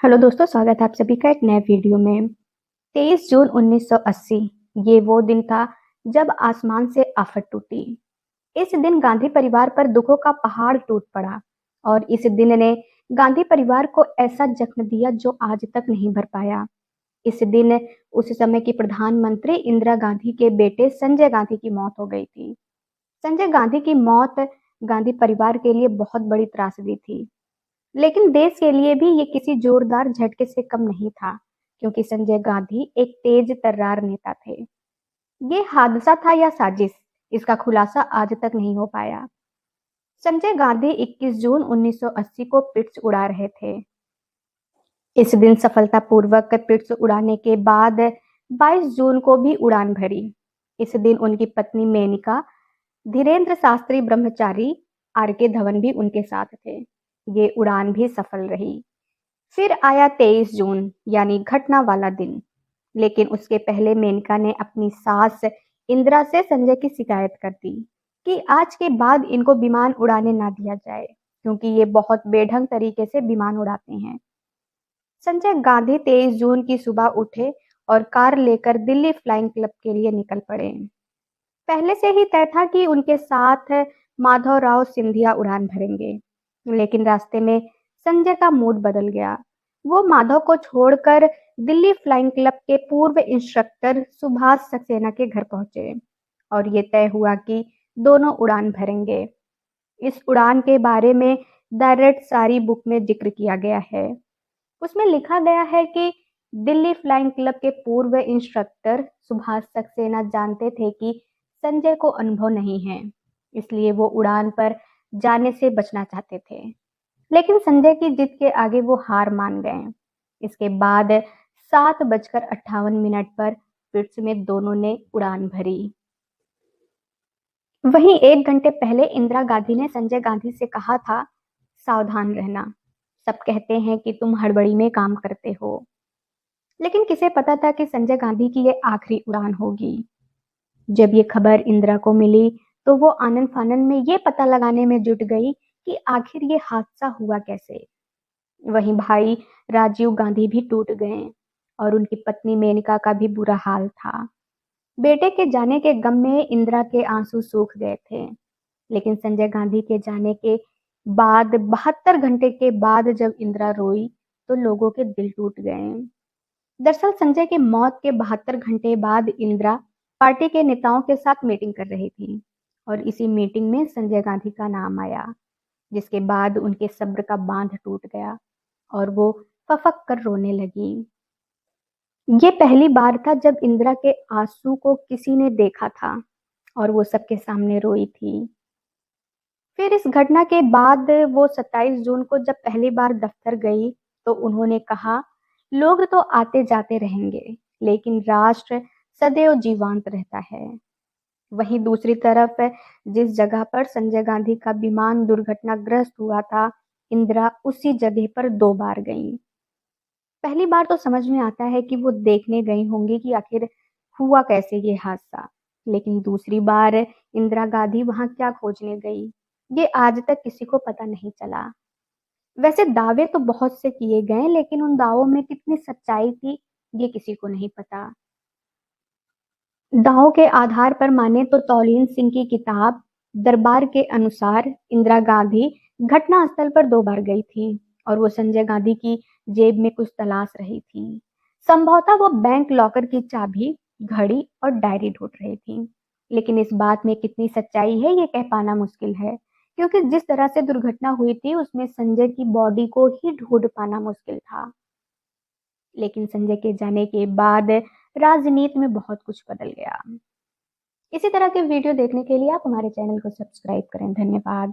Hello दोस्तों, स्वागत है आप सभी का एक नए वीडियो में। 23 जून 1980 ये वो दिन था जब आसमान से आफत टूटी। इस दिन गांधी परिवार पर दुखों का पहाड़ टूट पड़ा और इस दिन ने गांधी परिवार को ऐसा जख्म दिया जो आज तक नहीं भर पाया। इस दिन उस समय की प्रधानमंत्री इंदिरा गांधी के बेटे संजय गांधी की मौत हो गई थी। संजय गांधी की मौत गांधी परिवार के लिए बहुत बड़ी त्रासदी थी, लेकिन देश के लिए भी ये किसी जोरदार झटके से कम नहीं था, क्योंकि संजय गांधी एक तेज तर्रार नेता थे। ये हादसा था या साजिश, इसका खुलासा आज तक नहीं हो पाया। संजय गांधी 21 जून 1980 को पिट्स उड़ा रहे थे। इस दिन सफलतापूर्वक पिट्स उड़ाने के बाद 22 जून को भी उड़ान भरी। इस दिन उनकी पत्नी मेनका, धीरेन्द्र शास्त्री ब्रह्मचारी, आर के धवन भी उनके साथ थे। ये उड़ान भी सफल रही। फिर आया 23 जून यानी घटना वाला दिन, लेकिन उसके पहले मेनका ने अपनी सास इंदिरा से संजय की शिकायत कर दी कि आज के बाद इनको विमान उड़ाने ना दिया जाए, क्योंकि ये बहुत बेढंग तरीके से विमान उड़ाते हैं। संजय गांधी 23 जून की सुबह उठे और कार लेकर दिल्ली फ्लाइंग क्लब के लिए निकल पड़े। पहले से ही तय था कि उनके साथ माधवराव सिंधिया उड़ान भरेंगे, लेकिन रास्ते में संजय का मूड बदल गया। वो माधव को छोड़कर दिल्ली फ्लाइंग क्लब के पूर्व इंस्ट्रक्टर सुभाष सक्सेना के घर पहुंचे और ये तय हुआ कि दोनों उड़ान भरेंगे। इस उड़ान के बारे में द रेड सारी बुक में जिक्र किया गया है। उसमें लिखा गया है कि दिल्ली फ्लाइंग क्लब के पूर्व इंस्ट्रक्टर सुभाष सक्सेना जानते थे कि संजय को अनुभव नहीं है, इसलिए वो उड़ान पर जाने से बचना चाहते थे। लेकिन संजय की जिद के आगे वो हार मान गए। इसके बाद 7:58 पर पिट्स में दोनों ने उड़ान भरी। वहीं 1 घंटे पहले इंदिरा गांधी ने संजय गांधी से कहा था, सावधान रहना, सब कहते हैं कि तुम हड़बड़ी में काम करते हो। लेकिन किसे पता था कि संजय गांधी की ये आखिरी उड़ान होगी। जब ये खबर इंदिरा को मिली तो वो आनन फानन में ये पता लगाने में जुट गई कि आखिर ये हादसा हुआ कैसे। वहीं भाई राजीव गांधी भी टूट गए और उनकी पत्नी मेनका का भी बुरा हाल था। बेटे के जाने के गम में इंदिरा के आंसू सूख गए थे, लेकिन संजय गांधी के जाने के बाद 72 घंटे के बाद जब इंदिरा रोई तो लोगों के दिल टूट गए। दरअसल संजय की मौत के 72 घंटे बाद इंदिरा पार्टी के नेताओं के साथ मीटिंग कर रही थी और इसी मीटिंग में संजय गांधी का नाम आया, जिसके बाद उनके सब्र का बांध टूट गया और वो फफक कर रोने लगी। ये पहली बार था जब इंदिरा के आंसू को किसी ने देखा था और वो सबके सामने रोई थी। फिर इस घटना के बाद वो 27 जून को जब पहली बार दफ्तर गई तो उन्होंने कहा, लोग तो आते जाते रहेंगे, लेकिन राष्ट्र सदैव जीवंत रहता है। वहीं दूसरी तरफ जिस जगह पर संजय गांधी का विमान दुर्घटनाग्रस्त हुआ था, इंदिरा उसी जगह पर 2 बार गईं। पहली बार तो समझ में आता है कि वो देखने गई होंगी कि आखिर हुआ कैसे ये हादसा, लेकिन दूसरी बार इंदिरा गांधी वहां क्या खोजने गई, ये आज तक किसी को पता नहीं चला। वैसे दावे तो बहुत से किए गए, लेकिन उन दावों में कितनी सच्चाई थी ये किसी को नहीं पता। दावों के आधार पर माने तो तौलीन सिंह की किताब दरबार के अनुसार इंदिरा गांधी घटना स्थल पर 2 बार गई थी और वो संजय गांधी की जेब में कुछ तलाश रही थी। संभवतः वो बैंक लॉकर की चाबी, घड़ी और डायरी ढूंढ रही थी। लेकिन इस बात में कितनी सच्चाई है ये कह पाना मुश्किल है, क्योंकि जिस तरह से दुर्घटना हुई थी उसमें संजय की बॉडी को ही ढूंढ पाना मुश्किल था। लेकिन संजय के जाने के बाद राजनीति में बहुत कुछ बदल गया। इसी तरह के वीडियो देखने के लिए आप हमारे चैनल को सब्सक्राइब करें। धन्यवाद।